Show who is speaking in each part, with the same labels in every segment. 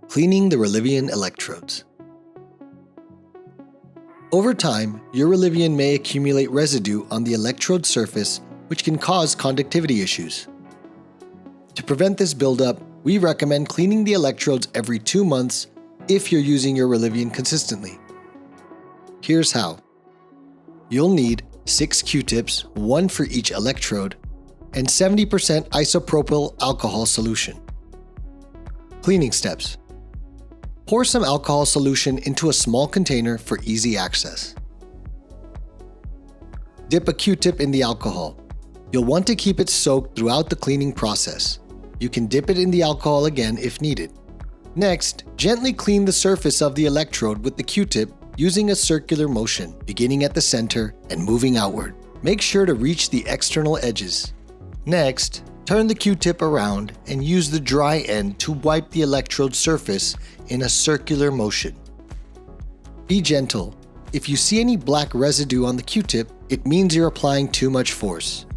Speaker 1: Cleaning the Relivion electrodes. Over time, your Relivion may accumulate residue on the electrode surface, which can cause conductivity issues. To prevent this buildup, we recommend cleaning the electrodes every 2 months if you're using your Relivion consistently. Here's how. You'll need 6 Q-tips, 1 for each electrode, and 70% isopropyl alcohol solution. Cleaning steps. Pour some alcohol solution into a small container for easy access. Dip a Q-tip in the alcohol. You'll want to keep it soaked throughout the cleaning process. You can dip it in the alcohol again if needed. Next, gently clean the surface of the electrode with the Q-tip using a circular motion, beginning at the center and moving outward. Make sure to reach the external edges. Next, turn the Q-tip around and use the dry end to wipe the electrode surface in a circular motion. Be gentle. If you see any black residue on the Q-tip, it means you're applying too much force.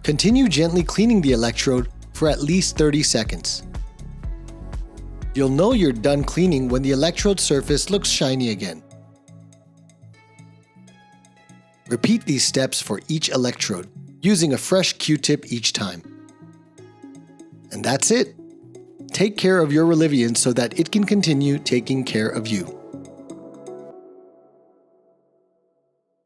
Speaker 1: Continue gently cleaning the electrode for at least 30 seconds. You'll know you're done cleaning when the electrode surface looks shiny again. Repeat these steps for each electrode, using a fresh Q-tip each time. And that's it. Take care of your Relivion so that it can continue taking care of you.